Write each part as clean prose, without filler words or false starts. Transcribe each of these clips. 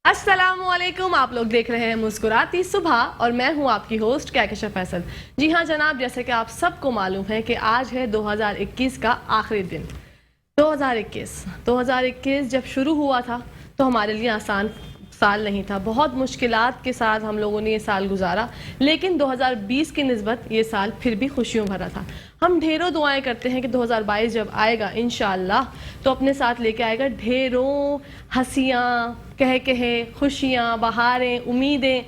अस्सलामुअलैकुम, आप लोग देख रहे हैं मुस्कुराती सुबह और मैं हूं आपकी होस्ट कहकशा फैसल। जी हां जनाब, जैसे कि आप सबको मालूम है कि आज है 2021 का आखिरी दिन। 2021 जब शुरू हुआ था तो हमारे लिए आसान साल नहीं था, बहुत मुश्किलात के साथ हम लोगों ने ये साल गुजारा, लेकिन 2020 की निस्बत ये साल फिर भी खुशियों भरा था। हम ढेरों दुआएं करते हैं कि 2022 जब आएगा इंशाअल्लाह तो अपने साथ लेके आएगा ढेरों हंसियाँ, कहे खुशियाँ, बहारें, उम्मीदें।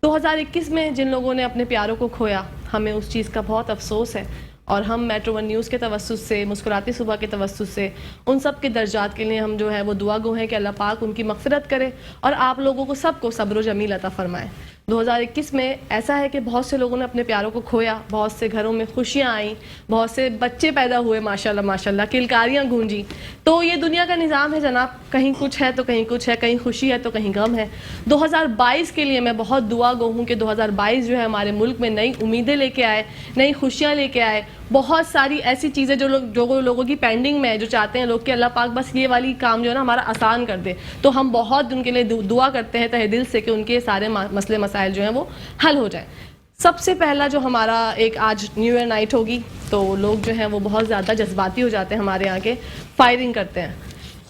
2021 में जिन लोगों ने अपने प्यारों को खोया, हमें उस चीज़ का बहुत अफसोस है और हम मेट्रो वन न्यूज़ के तवस्सुस से, मुस्कुराती सुबह के तवस्सुस से उन सब के दर्जात के लिए हम जो है वो दुआ गो हैं कि अल्लाह पाक उनकी मग़फ़िरत करे और आप लोगों को सबको सब्र व जमील अता फ़रमाए। 2021 में ऐसा है कि बहुत से लोगों ने अपने प्यारों को खोया, बहुत से घरों में खुशियाँ आईं, बहुत से बच्चे पैदा हुए, माशाल्लाह माशाल्लाह, किलकारियाँ गूंजी। तो ये दुनिया का निज़ाम है जनाब, कहीं कुछ है तो कहीं कुछ है, कहीं खुशी है तो कहीं गम है। 2022 के लिए मैं बहुत दुआ गो हूँ कि 2022 जो है हमारे मुल्क में नई उम्मीदें लेके आए, नई खुशियाँ लेके आए। बहुत सारी ऐसी चीज़ें जो लोगों की पेंडिंग में है, जो चाहते हैं लोग कि अल्लाह पाक बस ये वाली काम जो है ना हमारा आसान कर दे, तो हम बहुत उनके लिए दुआ करते हैं तहे दिल से कि उनके सारे मसले मसाइल जो हैं वो हल हो जाए। सबसे पहला जो हमारा एक आज न्यू ईयर नाइट होगी तो लोग जो हैं वो बहुत ज़्यादा जज्बाती हो जाते हैं, हमारे यहाँ के फायरिंग करते हैं।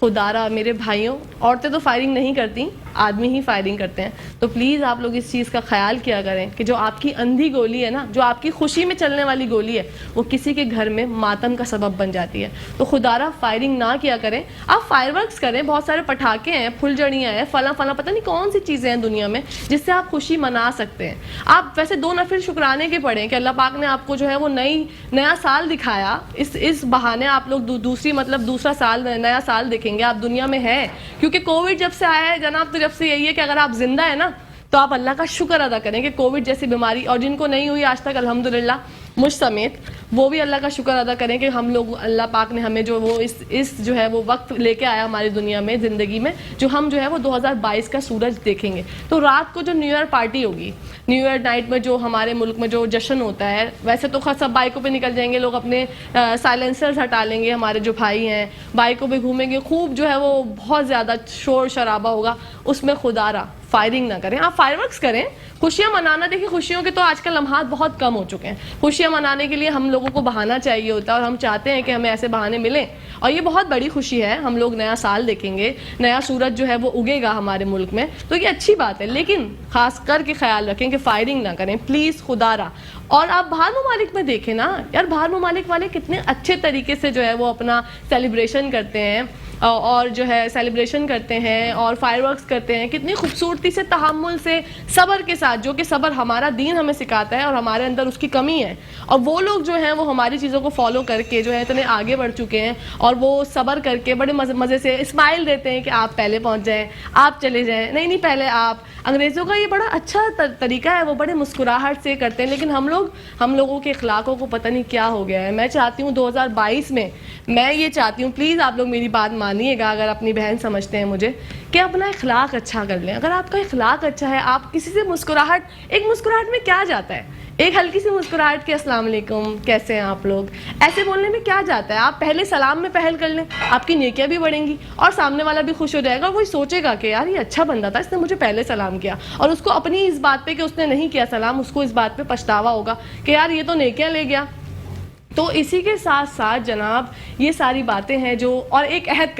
खुदारा मेरे भाइयों, औरतें तो फायरिंग नहीं करती, आदमी ही फायरिंग करते हैं। तो प्लीज़ आप लोग इस चीज़ का ख्याल किया करें कि जो आपकी अंधी गोली है ना, जो आपकी खुशी में चलने वाली गोली है, वो किसी के घर में मातम का सबब बन जाती है। तो खुदारा फायरिंग ना किया करें, आप फायरवर्क्स करें, बहुत सारे पटाखे हैं, फुलझड़ियाँ हैं, फला पता नहीं कौन सी चीज़ें हैं दुनिया में जिससे आप खुशी मना सकते हैं। आप वैसे 2 नफिल शुक्राने के पढ़ें कि अल्लाह पाक ने आपको जो है वो नया साल दिखाया। इस बहाने आप लोग दूसरा साल, नया साल देखेंगे, आप दुनिया में है। क्योंकि कोविड जब से आया है जनाब, तो जब से यही है कि अगर आप जिंदा है ना तो आप अल्लाह का शुक्र अदा करें कि कोविड जैसी बीमारी, और जिनको नहीं हुई आज तक अल्हम्दुलिल्लाह मुझ समेत, वो भी अल्लाह का शुक्र अदा करें कि हम लोग, अल्लाह पाक ने हमें जो वो इस जो है वो वक्त लेके आया हमारी दुनिया में, ज़िंदगी में, जो हम जो है वो 2022 का सूरज देखेंगे। तो रात को जो न्यू ईयर पार्टी होगी, न्यू ईयर नाइट में जो हमारे मुल्क में जो जश्न होता है, वैसे तो सब बाइकों पे निकल जाएंगे लोग, अपने साइलेंसर्स हटा लेंगे, हमारे जो भाई हैं बाइकों पे घूमेंगे, खूब जो है वो बहुत ज़्यादा शोर शराबा होगा। उसमें खुदारा फायरिंग ना करें, आप फायरवर्क्स करें, खुशियाँ मनाना। देखिए खुशियों के तो आजकल लम्हात बहुत कम हो चुके हैं। खुशियाँ मनाने के लिए हम लोगों को बहाना चाहिए होता है और हम चाहते हैं कि हमें ऐसे बहाने मिलें, और ये बहुत बड़ी खुशी है। हम लोग नया साल देखेंगे, नया सूरज जो है वो उगेगा हमारे मुल्क में, तो ये अच्छी बात है, लेकिन खास करके ख्याल रखें कि फायरिंग ना करें प्लीज़, खुदारा। और आप बाहर ममालिक में देखें ना यार, बाहर ममालिक वाले कितने अच्छे तरीके से जो है वो अपना सेलिब्रेशन करते हैं और जो है सेलिब्रेशन करते हैं और फायरवर्क्स करते हैं, कितनी खूबसूरती से, तहम्मुल से, सब्र के साथ, जो कि सब्र हमारा दीन हमें सिखाता है और हमारे अंदर उसकी कमी है। और वो लोग जो हैं वो हमारी चीज़ों को फॉलो करके जो है इतने आगे बढ़ चुके हैं और वो सब्र करके बड़े मज़े से स्माइल देते हैं कि आप पहले पहुँच जाएँ, आप चले जाएँ, नहीं पहले आप। अंग्रेज़ों का ये बड़ा अच्छा तरीका है, वो बड़े मुस्कुराहट से करते हैं, लेकिन हम लोगों के अखलाकों को पता नहीं क्या हो गया है। मैं चाहती हूँ 2022 में, मैं ये चाहती हूँ, प्लीज़ आप लोग मेरी बात मानिएगा, अगर अपनी बहन समझते हैं मुझे, कि अपना इखलाक अच्छा कर लें। अगर आपका इखलाक अच्छा है, आप किसी से एक मुस्कुराहट में क्या जाता है, एक हल्की सी मुस्कुराहट के अस्सलाम वालेकुम, कैसे हैं आप लोग, ऐसे बोलने में क्या जाता है। आप पहले सलाम में पहल कर लें, आपकी नेकियां भी बढ़ेंगी और सामने वाला भी खुश हो जाएगा। वही सोचेगा कि यार ये अच्छा बंदा था, इसने मुझे पहले सलाम किया, और उसको अपनी इस बात पे कि उसने नहीं किया सलाम, उसको इस बात पे पछतावा होगा कि यार ये तो नेकियां ले गया। तो इसी के साथ साथ जनाब ये सारी बातें हैं जो, और एक अहद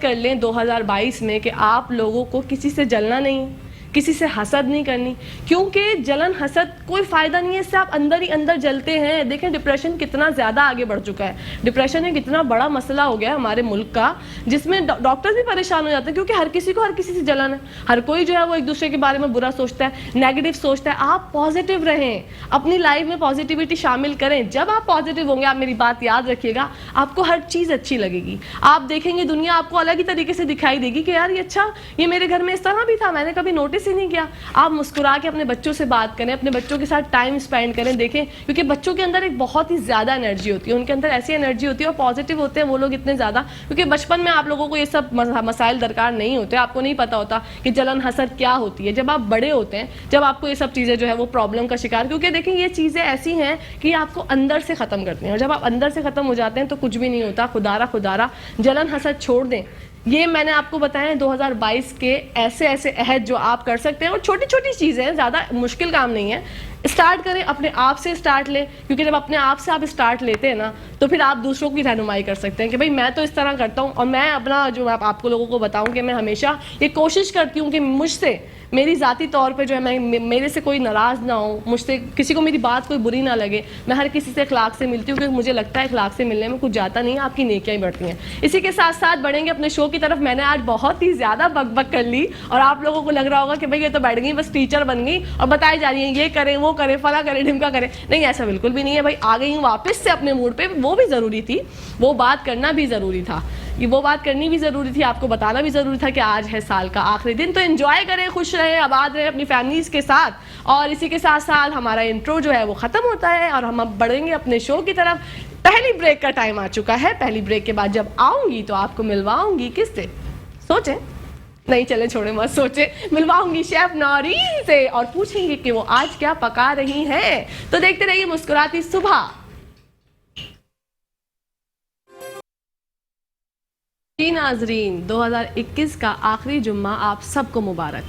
कर लें 2022 में कि आप लोगों को किसी से जलना नहीं, किसी से हसद नहीं करनी, क्योंकि जलन हसद कोई फ़ायदा नहीं है, इससे आप अंदर ही अंदर जलते हैं। देखें डिप्रेशन कितना ज़्यादा आगे बढ़ चुका है, डिप्रेशन एक इतना बड़ा मसला हो गया है हमारे मुल्क का, जिसमें डॉक्टर्स भी परेशान हो जाते हैं, क्योंकि हर किसी से जलन है, हर कोई जो है वो एक दूसरे के बारे में बुरा सोचता है, नेगेटिव सोचता है। आप पॉजिटिव रहें, अपनी लाइफ में पॉजिटिविटी शामिल करें। जब आप पॉजिटिव होंगे, आप मेरी बात याद रखिएगा, आपको हर चीज़ अच्छी लगेगी। आप देखेंगे दुनिया आपको अलग ही तरीके से दिखाई देगी कि यार ये अच्छा, ये मेरे घर में इस तरह भी था, मैंने कभी नोटिस ही नहीं किया। आप मुस्कुरा के अपने बच्चों से बात करें, अपने बच्चों के साथ टाइम स्पेंड करें। देखें, क्योंकि बच्चों के अंदर एक बहुत ही ज़्यादा एनर्जी होती है, उनके अंदर ऐसी एनर्जी होती है और पॉजिटिव होते हैं वो लोग इतने ज़्यादा, क्योंकि बचपन में आप लोगों को ये सब मसाइल दरकार नहीं होते, आपको नहीं पता होता कि जलन हसद क्या होती है। जब आप बड़े होते हैं, जब आपको ये सब चीज़ें जो है वो प्रॉब्लम का शिकार, क्योंकि देखिए ये चीज़ें ऐसी हैं कि आपको अंदर से ख़त्म करती हैं, और जब आप अंदर से ख़त्म हो जाते हैं तो कुछ भी नहीं होता। खुदारा जलन हसद छोड़ दें, ये मैंने आपको बताया 2022 के ऐसे ऐसे अहद जो आप कर सकते हैं, और छोटी छोटी चीज़ें हैं, ज़्यादा मुश्किल काम नहीं है। स्टार्ट करें, अपने आप से स्टार्ट लें, क्योंकि जब अपने आप से आप स्टार्ट लेते हैं ना, तो फिर आप दूसरों की रहनुमाई कर सकते हैं कि भाई मैं तो इस तरह करता हूँ। और मैं अपना जो आपको लोगों को बताऊँ कि मैं हमेशा ये कोशिश करती हूँ कि मुझसे, मेरी ज़ाती तौर पे जो है, मैं मेरे से कोई नाराज़ ना हो, मुझसे किसी को मेरी बात कोई बुरी ना लगे। मैं हर किसी से अखलाक से मिलती हूँ, क्योंकि मुझे लगता है अखलाक से मिलने में कुछ जाता नहीं है, आपकी नेकियां ही बढ़ती हैं। इसी के साथ साथ बढ़ेंगे अपने शो की तरफ। मैंने आज बहुत ही ज़्यादा बकबक कर ली, और आप लोगों को लग रहा होगा कि भाई ये तो बैठ गई, बस टीचर बन गई और बताई जा रही है ये करें वो करें, फला करें ढिमका करें। नहीं, ऐसा बिल्कुल भी नहीं है भाई। आ गई हूँ वापस से अपने मूड पे, वो भी ज़रूरी थी, वो बात करना भी ज़रूरी था, ये वो बात करनी भी ज़रूरी थी, आपको बताना भी ज़रूरी था कि आज है साल का आखिरी दिन। तो एंजॉय करें, खुश रहें, आबाद रहें अपनी फैमिलीज़ के साथ। और इसी के साथ साथ हमारा इंट्रो जो है वो ख़त्म होता है, और हम अब बढ़ेंगे अपने शो की तरफ। पहली ब्रेक का टाइम आ चुका है। पहली ब्रेक के बाद जब आऊँगी तो आपको मिलवाऊँगी किससे, सोचें, नहीं चले छोड़े मत सोचे, मिलवाऊंगी शेफ नौरीन से, और पूछेंगे कि वो आज क्या पका रही हैं। तो देखते रहिए मुस्कुराती सुबह। जी नाजरीन, 2021 का आखिरी जुम्मा आप सबको मुबारक।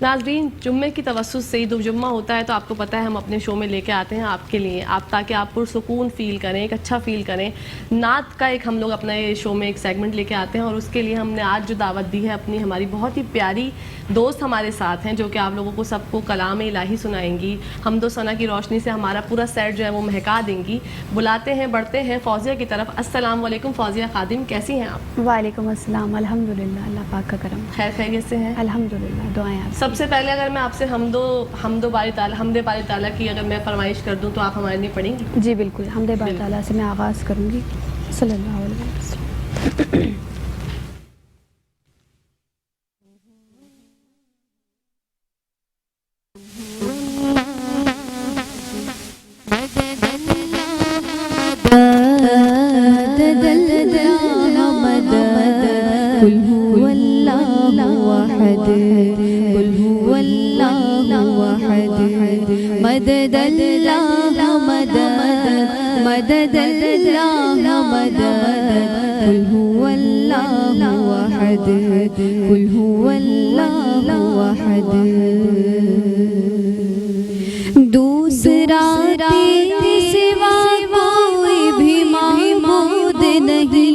नाजरीन, जुम्मे की तवस्सुस से ईद जुम्मा होता है, तो आपको पता है हम अपने शो में लेके आते हैं आपके लिए, आप ताकि आप पुरसुकून फ़ील करें, एक अच्छा फ़ील करें। नात का एक हम लोग अपने शो में एक सेगमेंट लेके आते हैं, और उसके लिए हमने आज जो दावत दी है अपनी, हमारी बहुत ही प्यारी दोस्त हमारे साथ हैं, जो कि आप लोगों को सबको कलाम इलाही सुनाएंगी, हमदो सना की रोशनी से हमारा पूरा सेट जो है वो महका देंगी। बुलाते हैं, बढ़ते हैं फौजिया की तरफ। अस्सलाम वालेकुम फौजिया खादिम, कैसी हैं आप? वालेकुम अस्सलाम, अल्हम्दुलिल्लाह, अल्लाह पाक का करम। खैर खैरियत से हैं? अल्हम्दुलिल्लाह, दुआएं आप। सबसे पहले अगर मैं आपसे हमदे बारी ताला की अगर मैं फरमाइश कर दूं तो आप हमारे लिए पढ़ेंगी? जी बिल्कुल, हमदे बारी ताला से मैं आगाज़ करूँगी। सल्लल्लाहु अलैहि वसल्लम। दूसरा तेरे सिवा कोई भी माबूद नहीं,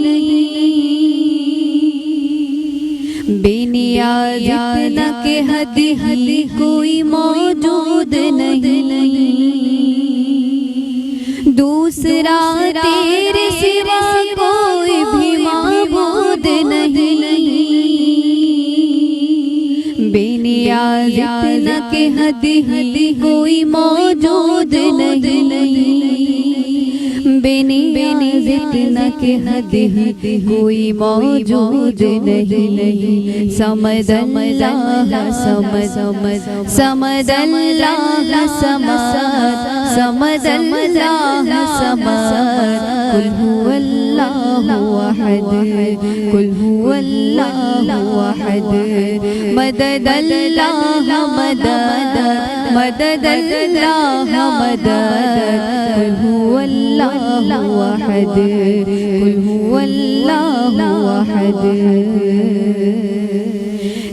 बेनियाज़ इतना के हदी कोई मौजूद नहीं। दूसरा तेरे सिवा कोई भी माबूद नहीं, बेनियाज़ इतना के हदी कोई मौजूद नहीं। बेनियाज़ इतना के हदी कोई मौजूद नहीं। समद अल्लाह समद, समद अल्लाह समद, समद अल्लाह समद। कुल हुवल्लाहु अहद, कुल हुवल्लाहु अहद। मदद अल्लाह मदद, मदद अल्लाह मदद। कुल हुवल्लाहु अहद, कुल हुवल्लाहु अहद।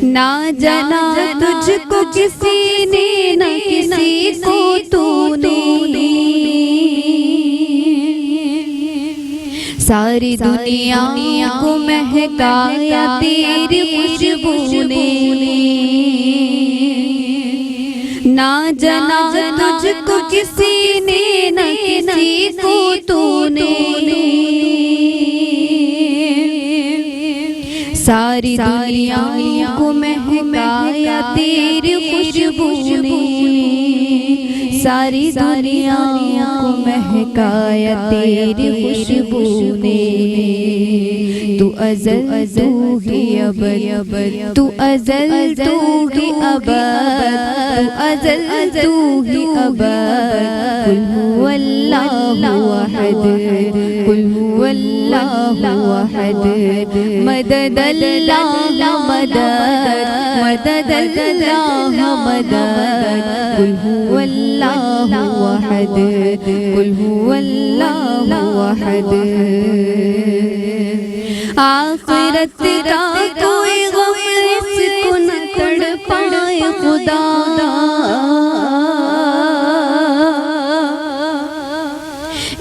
ना जाना तुझको किसी ने, न किसी को तूने, सारी दुनिया को महकाया तेरी खुशबू ने। ना जाना तुझको किसी ने, न किसी को तूने, सारी दुनिया को महकाया तेरी खुशबू ने। सारी दुनिया को महकाया तेरी खुशबू ने। तू अज़ल तू ही अबद, तू अज़ल तू ही अबद, तू अज़ल तू ही अबद। कुल हुवल्लाहु अहद, कुल हुवल्लाहु अहद। मदद अल्लाह मदद, मदद अल्लाह मदद। कुल हुवल्लाहु अहद, कुल हुवल्लाहु अहद। आखिरत का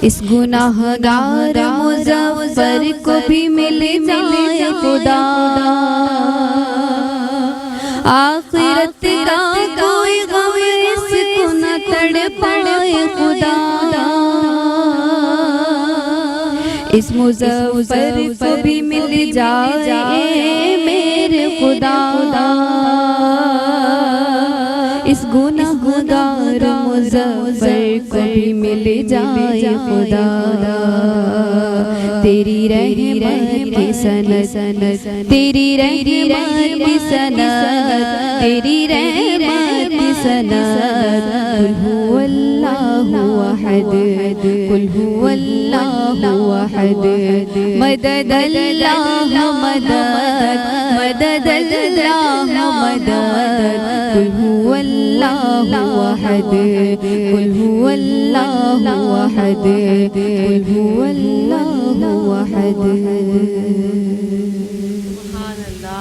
इस गुनाहगार मुज़फ़्फ़र को भी मिल जाए खुदा, आखिरत का कोई गम इसको न तड़पाए खुदा, इस मुज़फ़्फ़र को भी मिल जाए मेरे खुदा, इस गुनाहगार मुज़फ़्फ़र को भी मिल जाए खुदा, तेरी रहमत की सनत, तेरी रहमत की सनत, तेरी रहमत की सनत, कुल हुवल्लाहु अहद, कुल हुवल्लाहु अहद, मदद अल्लाह मदद, मदद अल्लाह मदद, कुल हुवल्लाहु अहद, कुल हुवल्लाहु अहद, कुल हुवल्लाहु अहद।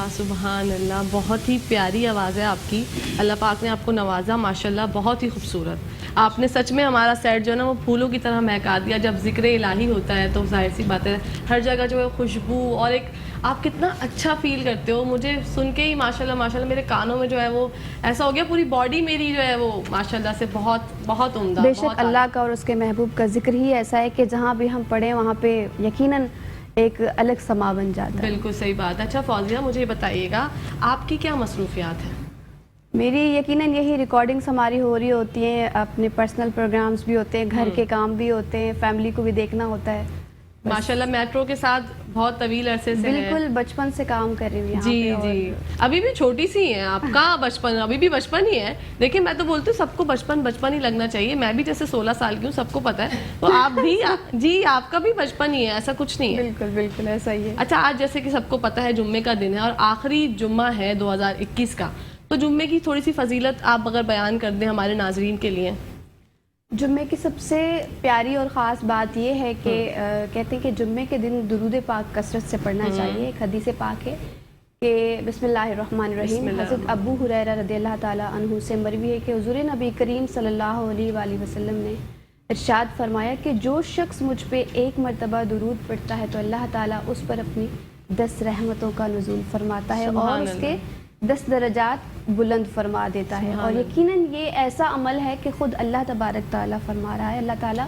सुभान अल्लाह, बहुत ही प्यारी आवाज़ है आपकी। अल्लाह पाक ने आपको नवाजा माशाल्लाह, बहुत ही खूबसूरत। आपने सच में हमारा सेट जो है ना वो फूलों की तरह महका दिया। जब जिक्र इलाही होता है तो जाहिर सी बात है हर जगह जो है खुशबू और एक आप कितना अच्छा फील करते हो। मुझे सुन के ही माशाल्लाह माशाल्लाह मेरे कानों में जो है वो ऐसा हो गया, पूरी बॉडी मेरी जो है वो माशाल्लाह से बहुत बहुत उम्दा। बेशक अल्लाह का और उसके महबूब का जिक्र ही ऐसा है कि जहाँ भी हम पढ़ें वहाँ पे यकीनन एक अलग समा बन जाता है। बिल्कुल सही बात है। अच्छा फौजिया, मुझे बताइएगा आपकी क्या मसरूफियात हैं? मेरी यकीनन यही रिकॉर्डिंग्स हमारी हो रही होती हैं, अपने पर्सनल प्रोग्राम्स भी होते हैं, घर के काम भी होते हैं, फैमिली को भी देखना होता है। माशाल्लाह मेट्रो के साथ बहुत तवील अरसे से बिल्कुल बचपन से काम कर रही हूँ यहाँ जी पे। जी, अभी भी छोटी सी हैं आपका बचपन, अभी भी बचपन ही है। देखिए मैं तो बोलती हूँ सबको बचपन बचपन ही लगना चाहिए। मैं भी जैसे 16 साल की हूँ, सबको पता है, तो आप भी जी आपका भी बचपन ही है, ऐसा कुछ नहीं है। बिल्कुल बिल्कुल ऐसा ही है। अच्छा, आज जैसे कि सबको पता है जुम्मे का दिन है और आखिरी जुम्मा है 2021 का, तो जुम्मे की थोड़ी सी फजीलत आप अगर बयान कर दें हमारे नाजरीन के लिए। जुम्मे की सबसे प्यारी और ख़ास बात यह है कि कहते हैं कि जुम्मे के दिन दुरूद पाक कसरत से पढ़ना चाहिए। एक हदीस पाक है कि बिस्मिल्लाहिर्रहमानिर्रहीम, हज़रत अबू हुरैरा रज़ियल्लाहु ताला अन्हु से मरवी है कि हुज़ूर नबी करीम सल्लल्लाहु अलैहि वसल्लम ने इरशाद फरमाया कि जो शख्स मुझ पे एक मरतबा दुरूद पढ़ता है तो अल्लाह ताला उस पर अपनी 10 रहमतों का नुज़ूल फरमाता है और उसके 10 दर्जात बुलंद फरमा देता है। और यकीनन ये ऐसा अमल है कि ख़ुद अल्लाह तबारक ताला फरमा रहा है, अल्लाह ताला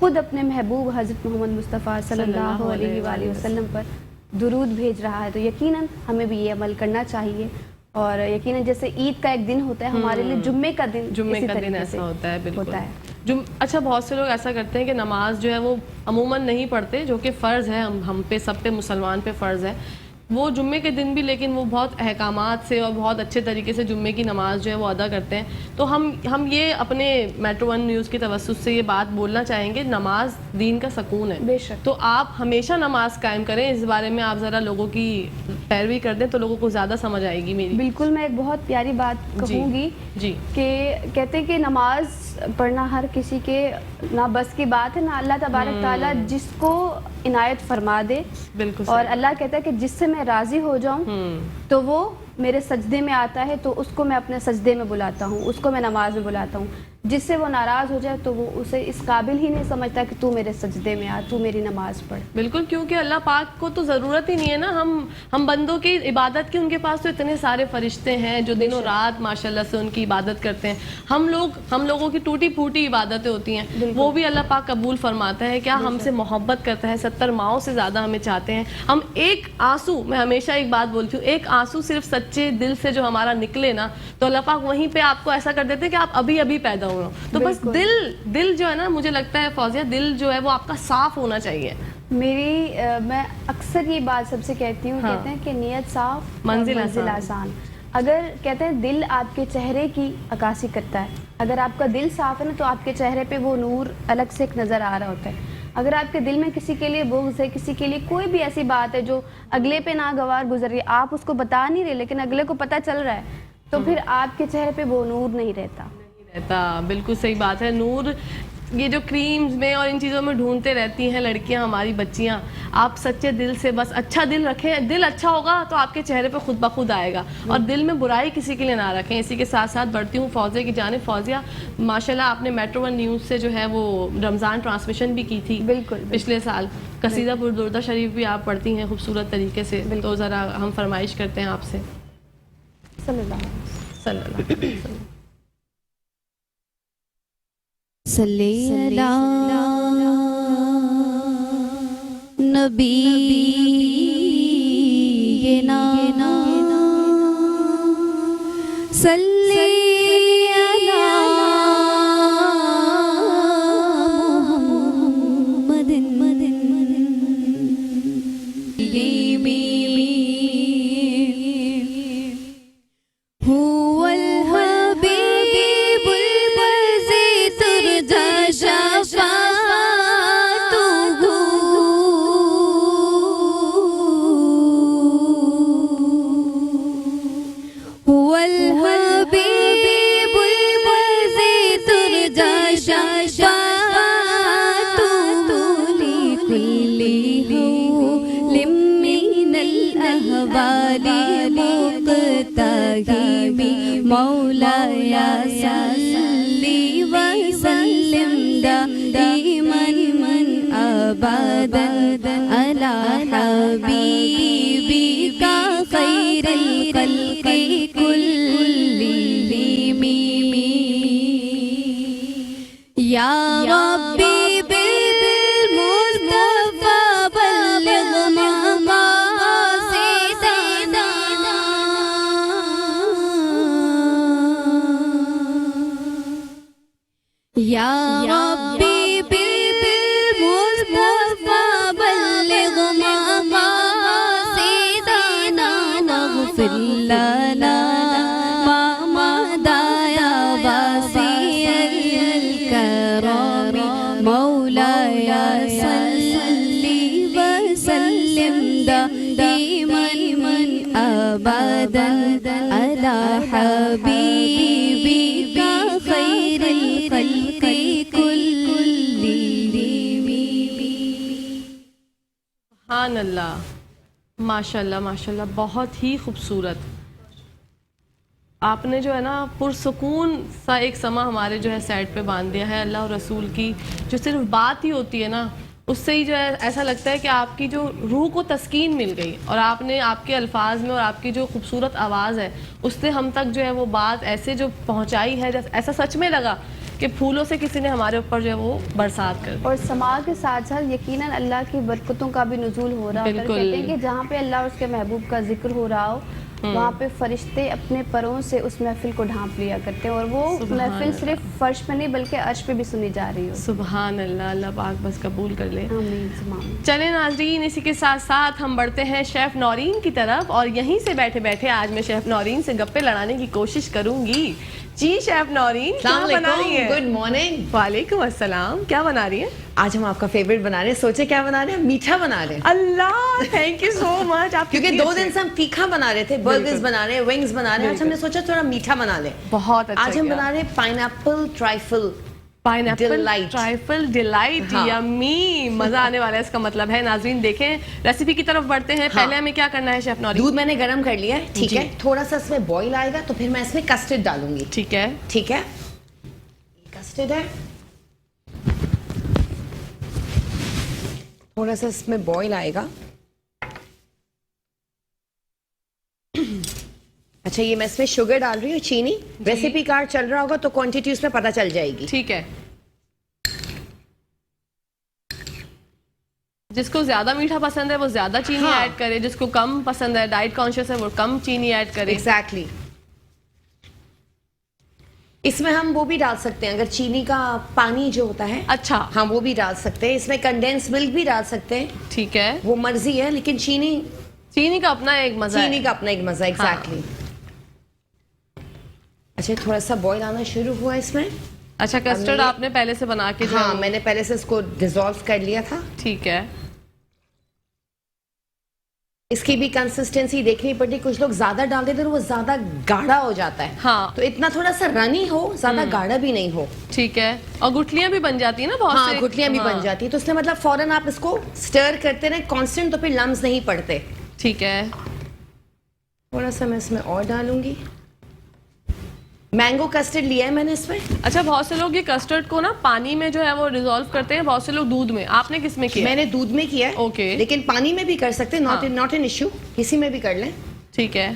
ख़ुद अपने महबूब हज़रत मोहम्मद मुस्तफ़ा सल्लल्लाहु अलैहि वसल्लम पर दुरूद भेज रहा है। तो यकीनन हमें भी ये अमल करना चाहिए। और यकीनन जैसे ईद का एक दिन होता है, हमारे लिए जुम्मे का दिन ऐसा होता है। बिल्कुल अच्छा, बहुत से लोग ऐसा करते हैं कि नमाज जो है वो अमूमन नहीं पढ़ते, जो कि फ़र्ज़ है, हम पे सब पे मुसलमान पे फ़र्ज़ है वो जुम्मे के दिन भी, लेकिन वो बहुत अहकामात से और बहुत अच्छे तरीके से जुम्मे की नमाज़ जो है वो अदा करते हैं। तो हम ये अपने मेट्रो वन न्यूज़ की तवज्जुह से ये बात बोलना चाहेंगे, नमाज दीन का सकून है। बेशक। तो आप हमेशा नमाज कायम करें, इस बारे में आप ज़रा लोगों की पैरवी कर दें तो लोगों को ज़्यादा समझ आएगी मेरी। बिल्कुल, मैं एक बहुत प्यारी बात कहूँगी जी कि कहते हैं कि नमाज पढ़ना हर किसी के ना बस की बात है, ना अल्लाह तबारक ताला जिसको इनायत फरमा दे। बिल्कुल। और अल्लाह कहता है कि जिससे मैं राज़ी हो जाऊं तो वो मेरे सजदे में आता है, तो उसको मैं अपने सजदे में बुलाता हूँ, उसको मैं नमाज में बुलाता हूँ। जिससे वो नाराज़ हो जाए तो वो उसे इस काबिल ही नहीं समझता कि तू मेरे सजदे में आ, तू मेरी नमाज पढ़। बिल्कुल, क्योंकि अल्लाह पाक को तो ज़रूरत ही नहीं है ना हम बंदों की इबादत की। उनके पास तो इतने सारे फरिश्ते हैं जो दिनों रात माशाल्लाह से उनकी इबादत करते हैं। हम लोगों की टूटी फूटी इबादतें होती हैं, वो भी अल्लाह पाक कबूल फरमाता है। क्या हमसे मोहब्बत करता है, 70 माओं से ज़्यादा हमें चाहते हैं। हम एक आंसू, मैं हमेशा एक बात बोलती हूँ, एक आंसू सिर्फ सच्चे दिल से जो हमारा निकले ना, तो अल्लाह पाक वहीं पे आपको ऐसा कर देते हैं कि आप अभी अभी पैदा हो। तो बस दिल जो है ना, मुझे लगता है फौजिया, दिल जो है वो आपका साफ होना चाहिए। मैं अक्सर ये बात सबसे कहती हूँ, कहते हैं कि नियत साफ मंजिल आसान। अगर कहते हैं दिल आपके चेहरे की अक्कासी करता है, अगर आपका दिल साफ है ना तो आपके चेहरे पे वो नूर अलग से एक नज़र आ रहा होता है। अगर आपके दिल में किसी के लिए बुग़्ज़ है, किसी के लिए कोई भी ऐसी बात है जो अगले पे नागवार गुजर रही है, आप उसको बता नहीं रहे लेकिन अगले को पता चल रहा है, तो फिर आपके चेहरे पे वो नूर नहीं रहता। बिल्कुल सही बात है। नूर ये जो क्रीम्स में और इन चीज़ों में ढूंढते रहती हैं लड़कियां, हमारी बच्चियां, आप सच्चे दिल से बस अच्छा दिल रखें। दिल अच्छा होगा तो आपके चेहरे पे खुद ब खुद आएगा, और दिल में बुराई किसी के लिए ना रखें। इसी के साथ साथ बढ़ती हूँ फौजिया की जानिब। फौजिया, माशाल्लाह आपने मेट्रो 1 न्यूज़ से जो है वो रमज़ान ट्रांसमिशन भी की थी बिल्कुल। पिछले साल। कसीदा बुर्दा शरीफ भी आप पढ़ती हैं खूबसूरत तरीके से, तो ज़रा हम फरमाइश करते हैं आपसे। सल्लल्लाहु सल्लल्लाहु सल्ले अला नबी सल्ले अला मुहम्मदिन हुवल हबीबुल बज़ी तुरजा शफ़ाअतुहु हुवल हबीबुल बज़ी तुरजा शफ़ाअतुहु लिकुल्ली हौलिम मिनल अहवाली मुक़्तहिमी मौलाया सल्ली व सल्लिम दाइमन अबदन अला हबीबिका खैरिल खल्क़ि कुल्लिहिम या रब्बी बिल मुस्तफ़ा बल्लिग़ मक़ासिदना या रब्बी बिल मुस्तफ़ा बल्लिग़ मक़ासिदना वग़फ़िर लना मा मदा या वासिअल करम मौलाया सल्ली व सल्लिम दाइमन अबदन अला हबीबिका खैरिल खल्क़ि कुल्लिहिम। सुभान अल्लाह, माशाल्लाह माशाल्लाह, बहुत ही खूबसूरत। आपने जो है ना पुरसुकून सा एक समा हमारे जो है सेट पे बांध दिया है। अल्लाह और रसूल की जो सिर्फ बात ही होती है ना, उससे ही जो है ऐसा लगता है कि आपकी जो रूह को तस्कीन मिल गई, और आपने आपके अल्फाज में और आपकी जो खूबसूरत आवाज़ है उससे हम तक जो है वो बात ऐसे जो पहुंचाई है, ऐसा सच में लगा कि फूलों से किसी ने हमारे ऊपर जो है वो बरसात कर दी। और समा के साथ साथ यकीनन अल्लाह की बरकतों का भी नुज़ूल हो रहा है। बिल्कुल। कहते हैं कि जहाँ पे अल्लाह और उसके महबूब का जिक्र हो रहा हो, वहाँ पे फरिश्ते अपने परों से उस महफिल को ढांप लिया करते हैं, और वो महफिल सिर्फ फर्श पे नहीं बल्कि अर्श पे भी सुनी जा रही हो। सुभान अल्लाह, अल्लाह पाक बस कबूल कर ले। आमीन सुमा आमीन। चले नाज़रीन, इसी के साथ साथ हम बढ़ते हैं शेफ़ नौरीन की तरफ, और यहीं से बैठे बैठे आज मैं शेफ़ नौरीन से गप्पे लड़ाने की कोशिश करूंगी। जी शेफ़ नौरीन, क्या बना रही है? Good morning. वालेकुम अस्सलाम। क्या बना रही है? आज हम आपका फेवरेट बना रहे हैं। सोचे क्या बना रहे हैं? मीठा बना रहे हैं। अल्लाह, थैंक यू सो मच। आप क्योंकि 2 दिन से हम तीखा बना रहे थे, बर्गर्स बना रहे हैं, विंग्स बना रहे हैं। आज हमने सोचा थोड़ा मीठा बना ले। बहुत अच्छा आज हम किया। बना रहे हैं pineapple trifle pineapple delight. Trifle delight. हाँ। यम्मी, मजा आने वाला है इसका मतलब है। नाज़रीन देखें, रेसिपी की तरफ बढ़ते हैं। पहले हमें क्या करना है शेफ़ नौरीन? दूध मैंने गर्म कर लिया है, ठीक जी। है। थोड़ा सा इसमें बॉईल आएगा तो फिर मैं इसमें कस्टर्ड डालूंगी, ठीक है। ठीक है। कस्टर्ड है, थोड़ा सा इसमें बॉईल आएगा। अच्छा, ये मैं इसमें शुगर डाल रही हूँ, चीनी। रेसिपी कार्ड चल रहा होगा तो क्वांटिटी उसमें पता चल जाएगी। ठीक है। जिसको ज्यादा मीठा पसंद है वो ज्यादा चीनी हाँ। ऐड करे, जिसको कम पसंद है, डाइट कॉन्शियस है, वो कम चीनी ऐड करे। एग्जैक्टली। इसमें हम वो भी डाल सकते हैं, अगर चीनी का पानी जो होता है, अच्छा, हम वो भी डाल सकते हैं। इसमें कंडेंस मिल्क भी डाल सकते हैं, ठीक है। वो मर्जी है, लेकिन चीनी का अपना एक मजा चीनी है। का अपना एक मजा। एग्जैक्टली। अच्छा, थोड़ा सा बॉईल आना शुरू हुआ इसमें। अच्छा, कस्टर्ड आपने पहले से बना के जो हाँ, मैंने पहले से इसको डिसॉल्व कर लिया था। ठीक है। इसकी भी कंसिस्टेंसी देखनी पड़ती, कुछ लोग ज्यादा डाल देते तो वो ज्यादा गाढ़ा हो जाता है। हाँ। तो इतना थोड़ा सा रनी हो, ज्यादा गाढ़ा भी नहीं हो। ठीक है, और गुठलियां भी बन जाती है ना बहुत हाँ, से। गुठलियां भी बन जाती है, तो इसलिए मतलब फौरन आप इसको स्टर करते रहे कांस्टेंट, तो फिर लम्स नहीं पड़ते। ठीक है, थोड़ा सा मैं इसमें और डालूंगी। मैंगो कस्टर्ड लिया है मैंने इसमें। अच्छा, बहुत से लोग ये कस्टर्ड को ना पानी में जो है वो डिसॉल्व करते हैं, बहुत से लोग दूध में। आपने किस में किया? मैंने दूध में किया है। ओके। लेकिन पानी में भी कर सकते हैं, नॉट एन इश्यू, किसी में भी कर लें। ठीक है,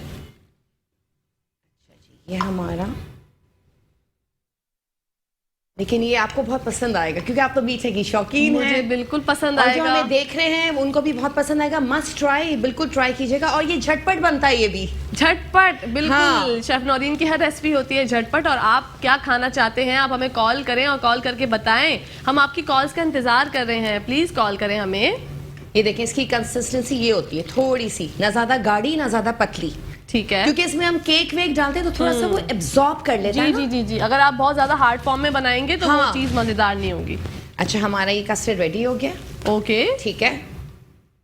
ये हमारा, लेकिन ये आपको बहुत पसंद आएगा क्योंकि आप तो मीठे की शौकीन मुझे हैं। बिल्कुल पसंद और जो आएगा। हमें देख रहे हैं उनको भी बहुत पसंद आएगा। मस्ट ट्राई, बिल्कुल ट्राई कीजिएगा। और ये झटपट बनता है ये भी। झटपट, बिल्कुल। हाँ। शेफ नौरीन की हर रेसिपी होती है झटपट। और आप क्या खाना चाहते हैं, आप हमें कॉल करें और कॉल करके बताएं। हम आपकी कॉल्स का इंतजार कर रहे हैं, प्लीज कॉल करें हमें। ये देखें, इसकी कंसिस्टेंसी ये होती है, थोड़ी सी, ना ज्यादा गाढ़ी ना ज्यादा पतली, ठीक है, क्योंकि इसमें हम केक वेक डालते हैं तो थोड़ा सा वो एब्जॉर्ब कर लेता है जी ना। जी जी जी। अगर आप बहुत ज्यादा हार्ड फॉर्म में बनाएंगे तो वो हाँ। चीज मजेदार नहीं होगी। अच्छा, हमारा ये कस्टर्ड रेडी हो गया। ओके, ठीक है,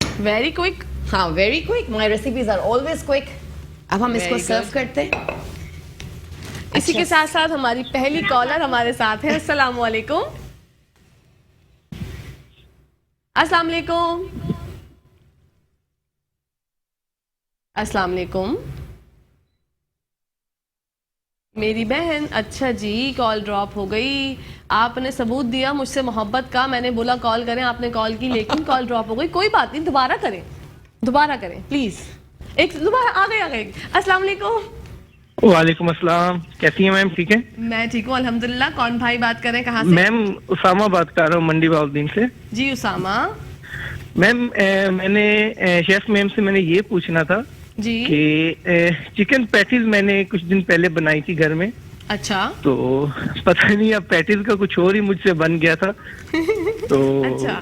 वेरी क्विक। हाँ, very quick. My recipes are always quick. अब हम इसको Very सर्व good. करते हैं। इसी अच्छा। के साथ साथ हमारी पहली कॉलर हमारे साथ है। अस्सलाम वालेकुम। अस्सलाम वालेकुम। अस्सलाम वालेकुम मेरी बहन। अच्छा जी, कॉल ड्रॉप हो गई। आपने सबूत दिया मुझसे मोहब्बत का, मैंने बोला कॉल करें, आपने कॉल की, लेकिन कॉल ड्रॉप हो गई। कोई बात नहीं, दोबारा करें, दोबारा करें प्लीज। एक दोबारा आ गई। अस्सलाम वालेकुम। वालेकुम अस्सलाम, कैसी हैं मैम? ठीक है मैं ठीक हूँ अल्हम्दुलिल्लाह। कौन भाई बात कर रहे हैं, कहाँ से? मैम, उसामा बात कर रहा हूँ मंडी बाउद्दीन से। जी उसामा। मैम, मैंने शेफ मैम से मैंने ये पूछना था जी। कि चिकन पैटीज मैंने कुछ दिन पहले बनाई थी घर में। अच्छा। तो पता नहीं अब पैटीज का कुछ और ही मुझसे बन गया था। तो अच्छा।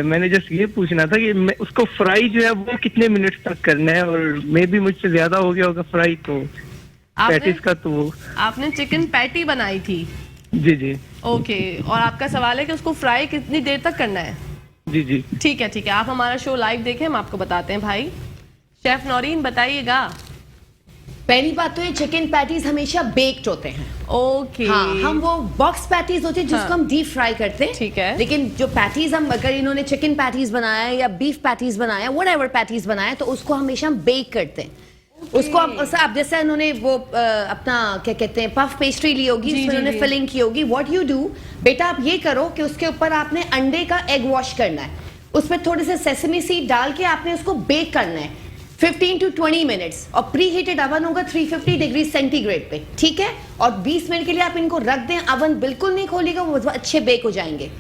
मैंने जस्ट ये पूछना था कि उसको फ्राई जो है वो कितने मिनट तक करना है, और मे भी मुझसे ज्यादा हो गया होगा फ्राई तो पैटीज का। तो आपने चिकन पैटी बनाई थी? जी जी ओके, और आपका सवाल है कि उसको फ्राई कितनी देर तक करना है? जी जी। ठीक है ठीक है, आप हमारा शो लाइव देखें, हम आपको बताते हैं भाई। शेफ नौरीन बताइएगा। पहली बात तो ये चिकन पैटीज हमेशा बेक्ड होते हैं। ओके। हाँ, हम वो बॉक्स पैटीज होते हैं जिसको हाँ। हम डीप फ्राई करते हैं। ठीक है। लेकिन जो पैटीज हम, अगर इन्होंने चिकन पैटीज बनाया है या बीफ पैटीज बनाया, व्हाटएवर पैटीज बनाया, तो उसको हमेशा हम बेक करते हैं। उसको अब जैसे उन्होंने वो अपना क्या कहते हैं पफ पेस्ट्री ली होगी, जी, उसमें जी, उन्होंने जी। फिलिंग की होगी। व्हाट यू डू बेटा, आप ये करो कि उसके ऊपर आपने अंडे का एग वॉश करना है, उसमें थोड़े से सेसमी सीड डाल के आपने उसको बेक करना है 15 to 20 मिनट्स, और प्री हीटेड अवन होगा 350 डिग्री सेंटीग्रेड पे, ठीक है। और 20 मिनट के लिए आप इनको रख दें, अवन बिल्कुल नहीं खोलिएगा, वो अच्छे बेक हो जाएंगे।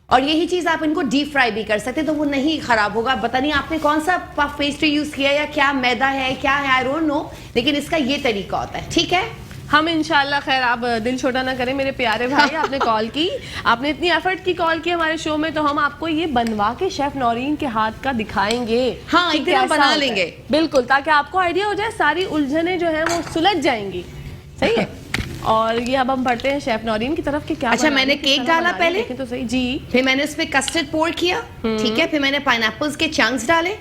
और यही चीज आप इनको डीप फ्राई भी कर सकते हैं, तो वो नहीं खराब होगा। पता नहीं आपने कौन सा पफ पेस्ट्री यूज किया या क्या मैदा है क्या है, आई डोंट नो, लेकिन इसका ये तरीका होता है, ठीक है। हम इंशाल्लाह, खैर आप दिल छोटा ना करें मेरे प्यारे भाई। आपने कॉल की, आपने इतनी एफर्ट की कॉल की हमारे शो में, तो हम आपको ये बनवा के शेफ नौरीन के हाथ का दिखाएंगे। हाँ, कि एक दिन हम कैसा बना होता है। लेंगे। बिल्कुल, ताकि आपको आइडिया हो जाए, सारी उलझने जो है वो सुलझ जाएंगी। सही है। और ये अब हम बढ़ते हैं शेफ नौरीन की तरफ कि क्या अच्छा, बनाने मैंने की केक तरह डाला बनाने, पहले। देखें तो सही जी। फिर मैंने उसमें कस्टर्ड पोर किया, ठीक है। फिर मैंने पाइनएप्पल्स के चंक्स डाले,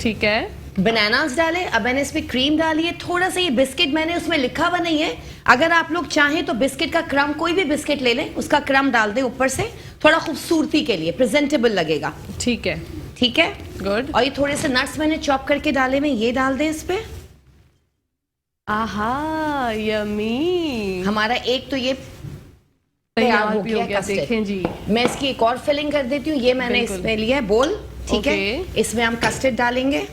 ठीक है। बनानास डाले। अब मैंने इसमें क्रीम डाली है, थोड़ा सा ये बिस्किट, मैंने उसमें लिखा हुआ नहीं है, अगर आप लोग चाहें तो बिस्किट का क्रम, कोई भी बिस्किट ले लें, उसका क्रम डाल दें ऊपर से, थोड़ा खूबसूरती के लिए, प्रेजेंटेबल लगेगा, ठीक है, ठीक है। गुड। और ये थोड़े से नट्स मैंने चॉप करके डाले में, ये डाल दें इस पे। आहा, यमी। हमारा एक तो ये तैयार हो भी हो गया गया, custard। देखें जी। मैं इसकी एक और फिलिंग कर देती हूँ। ये मैंने बिल्कुल। इसमें लिया है बोल, ठीक है। ओके। इसमें हम कस्टर्ड डालेंगे।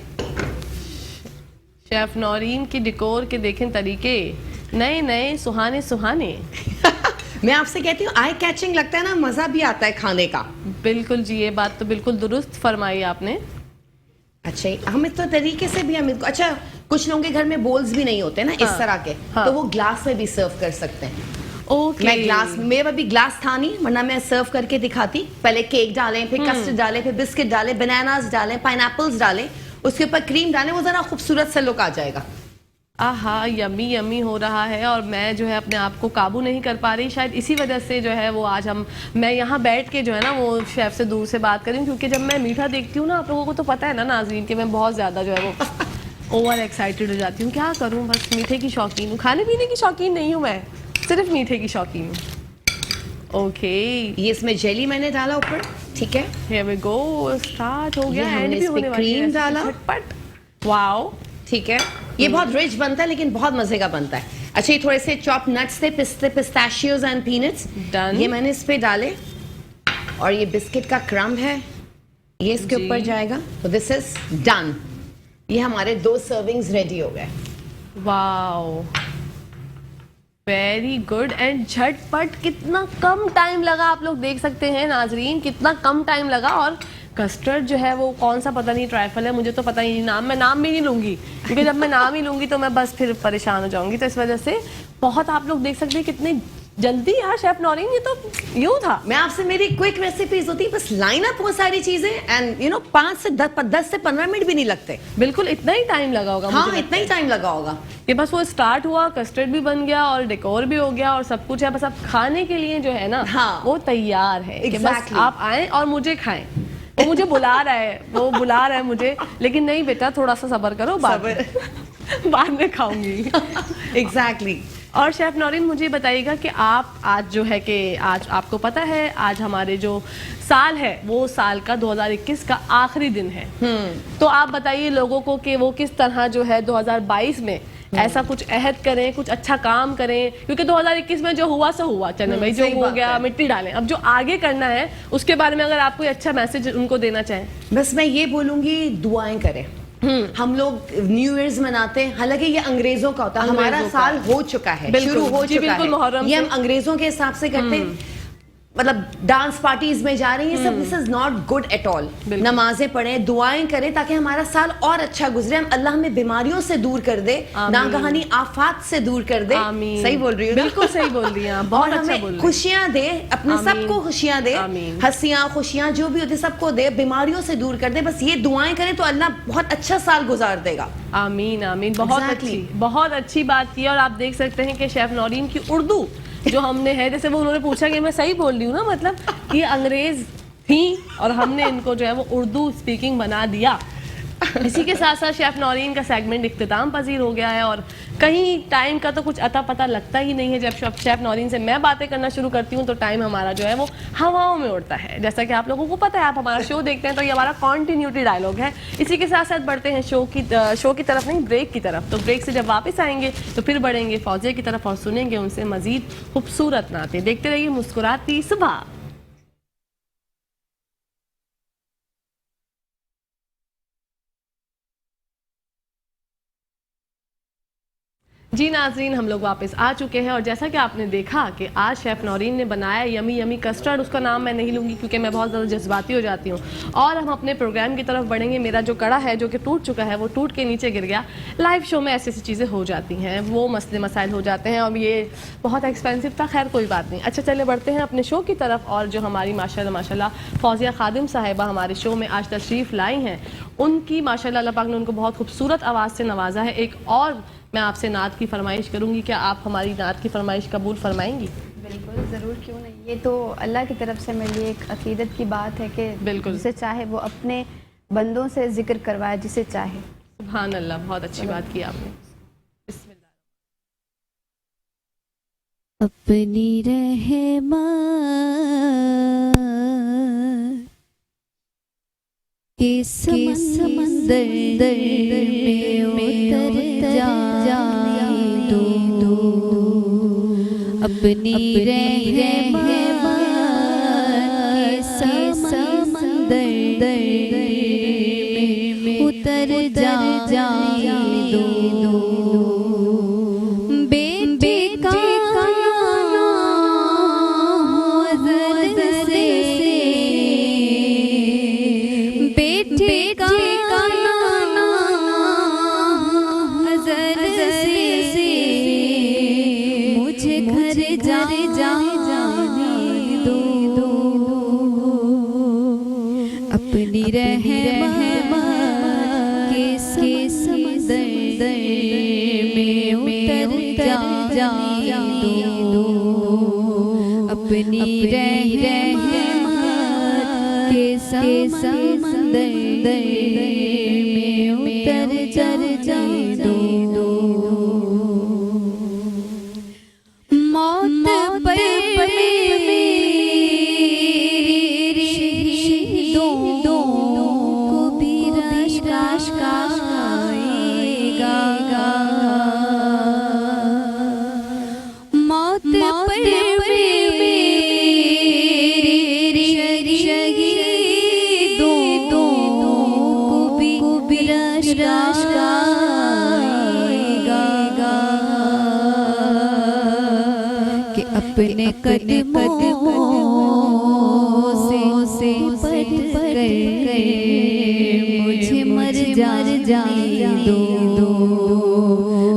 शेफ नौरीन की डिकोर के देखें तरीके, नए नए सुहाने सुहाने। मैं आपसे कहती हूँ आई कैचिंग लगता है ना, मजा भी आता है खाने का। बिल्कुल जी, ये बात तो बिल्कुल दुरुस्त फरमाई आपने। अच्छा, हम इस तो तरीके से भी हम इसको, अच्छा कुछ लोगों के घर में बोल्स भी नहीं होते ना इस हाँ, तरह के, हाँ। तो वो ग्लास में भी सर्व कर सकते हैं। ओके। मैं ग्लास, मेरे भी ग्लास था नहीं, वरना मैं सर्व करके दिखाती। पहले केक डालें, फिर कस्टर्ड डालें, फिर बिस्किट डालें, बनानास डालें, पाइनएप्पल्स डालें, उसके ऊपर क्रीम डालें, वो जरा खूबसूरत सा लुक आ जाएगा। आहा, यमी यमी हो रहा है और मैं जो है अपने आप को काबू नहीं कर पा रही। शायद इसी वजह से जो है वो आज मैं यहाँ बैठ के जो है ना वो शेफ़ से दूर से बात करूँ, क्योंकि जब मैं मीठा देखती हूँ ना, आप लोगों को तो पता है ना नाज़रीन, कि मैं बहुत ज़्यादा जो है वो ओवर एक्साइटेड हो जाती हूँ। क्या करूँ, बस मीठे की शौकीन हूँ, खाने पीने की शौकीन नहीं हूँ मैं, सिर्फ मीठे की शौकीन हूँ। ओके, ये इसमें जेली मैंने डाला ऊपर, ठीक है, हियर वी गो, स्टार्ट हो गया। ये हमने एंड भी इसमें होने वाली है, क्रीम डाला। झटपट, वाओ, ठीक है। ये बहुत रिच बनता है लेकिन बहुत मजे का बनता है। अच्छा, ये थोड़े से चॉप नट्स थे, पिस्ते, पिस्ताशियोज एंड पीनट्स, Done. ये मैंने इस पे डाले, और ये बिस्किट का क्रम्ब है, ये इसके जी। ऊपर जाएगा। तो दिस इज डन, ये हमारे 2 सर्विंग्स रेडी हो गए। वाओ, वेरी गुड एंड झटपट। कितना कम टाइम लगा, आप लोग देख सकते हैं नाजरीन, कितना कम टाइम लगा। और कस्टर्ड जो है वो कौन सा पता नहीं ट्राइफल है, मुझे तो पता ही नहीं नाम, मैं नाम भी नहीं लूँगी, क्योंकि जब मैं नाम ही लूँगी तो मैं बस फिर परेशान हो जाऊँगी। तो इस वजह से बहुत, आप लोग देख सकते हैं कितनी जल्दी यार शेफ नौरीन, ये तो यूँ था। मैं आपसे, मेरी क्विक रेसिपीज होती है, बस लाइन अप वो सारी चीजें, एंड यू नो 5 से 10 से 15 मिनट भी नहीं लगते। बिल्कुल इतना ही टाइम लगा होगा। हाँ, मुझे इतना ही टाइम लगा होगा। कि बस वो स्टार्ट हुआ, कस्टर्ड भी बन गया और डेकोर भी हो गया और सब कुछ है, बस अब खाने के लिए जो है ना, हाँ, वो तैयार है कि बस exactly. आप आए और मुझे खाएं। वो मुझे बुला रहा है, वो बुला रहा है मुझे, लेकिन नहीं बेटा, थोड़ा सा सब्र करो, बाद में खाऊंगी। एग्जैक्टली। और शेफ नौरीन, मुझे बताइएगा कि आप आज जो है कि आज आपको पता है आज हमारे जो साल है वो साल का 2021 का आखिरी दिन है। तो आप बताइए लोगों को कि वो किस तरह जो है 2022 में ऐसा कुछ अहद करें, कुछ अच्छा काम करें, क्योंकि 2021 में जो हुआ सो हुआ, चने भाई जो हो गया मिट्टी डालें। अब जो आगे करना है उसके बारे में अगर आप कोई अच्छा मैसेज उनको देना चाहें। बस मैं ये बोलूंगी, दुआएं करें। हम लोग न्यू ईयर्स मनाते हैं, हालांकि ये अंग्रेजों का होता है, हमारा साल हो चुका है, शुरू हो चुका है, ये हम अंग्रेजों के हिसाब से करते हैं। मतलब डांस पार्टीज में जा रही हैं सब, this is not good at all. नमाजें पढ़ें, दुआएं करें ताकि हमारा साल और अच्छा गुजरे, हम अल्लाह हमें बीमारियों से दूर कर दे, नागहानी आफात से दूर कर दे। सही बोल रही हूँ? बिल्कुल सही बोल रही हैं, बहुत अच्छा बोल रही हैं। खुशियां दे, अपने सबको खुशियां दे, हंसियां खुशियां जो भी होती सबको दे, बीमारियों से दूर कर दे। बस ये दुआएं करें तो अल्लाह बहुत अच्छा साल गुजार देगा। आमीन आमीन। बहुत अच्छी बात की। और आप देख सकते हैं कि शेफ नौरीन की उर्दू जो हमने है, जैसे वो उन्होंने पूछा कि मैं सही बोल रही हूँ ना, मतलब कि अंग्रेज थी और हमने इनको जो है वो उर्दू स्पीकिंग बना दिया। इसी के साथ साथ शेफ नौरीन का सेगमेंट इख्तिताम पजीर हो गया है और कहीं टाइम का तो कुछ अता पता लगता ही नहीं है। जब शेफ नौरीन से मैं बातें करना शुरू करती हूँ तो टाइम हमारा जो है वो हवाओं में उड़ता है। जैसा कि आप लोगों को पता है, आप हमारा शो देखते हैं तो ये हमारा कॉन्टिन्यूटी डायलॉग है। इसी के साथ साथ बढ़ते हैं शो की तरफ नहीं, ब्रेक की तरफ। तो ब्रेक से जब वापस आएंगे तो फिर बढ़ेंगे फौजिया की तरफ और सुनेंगे उनसे मजीद खूबसूरत नाते। देखते रहिए मुस्कुराती सुबह। जी नाज़रीन, हम लोग वापस आ चुके हैं और जैसा कि आपने देखा कि आज शेफ़ नौरीन ने बनाया यमी यमी कस्टर्ड। उसका नाम मैं नहीं लूँगी क्योंकि मैं बहुत ज़्यादा जज्बाती हो जाती हूँ। और हम अपने प्रोग्राम की तरफ बढ़ेंगे। मेरा जो कड़ा है जो कि टूट चुका है वो टूट के नीचे गिर गया। लाइव शो में ऐसी ऐसी चीज़ें हो जाती हैं, वो मसले मसाइल हो जाते हैं और ये बहुत एक्सपेंसिव था। खैर कोई बात नहीं। अच्छा चले बढ़ते हैं अपने शो की तरफ। और जो हमारी माशाल्लाह फौजिया खादिम साहिबा हमारे शो में आज तशरीफ़ लाई हैं, उनकी माशाल्लाह अल्लाह पाक ने उनको बहुत खूबसूरत आवाज़ से नवाजा है। एक और मैं आपसे नात की फरमाइश करूंगी, क्या आप हमारी नात की फरमाइश कबूल फरमाएंगी? बिल्कुल, ज़रूर, क्यों नहीं। ये तो अल्लाह की तरफ से मेरे लिए एक अकीदत की बात है कि बिल्कुल, जिसे चाहे वो अपने बंदों से जिक्र करवाए जिसे चाहे। सुभान अल्लाह, बहुत अच्छी बात की आपने। अपनी रहमत के समंदर में उतर जाने दो, अपनी रहमत के समंदर में उतर जाने दो। बेटे का अपनी रहमत के समंदर में दो, अपनी रहमत के समंदर में उतर जाने दो। मौत पर मेरे शहीदों को भी रश आएगा। मौत पर मेरे शहीदों को भी रश आएगा कि अपने कदमों से पट कर मुझे मर जाने दो।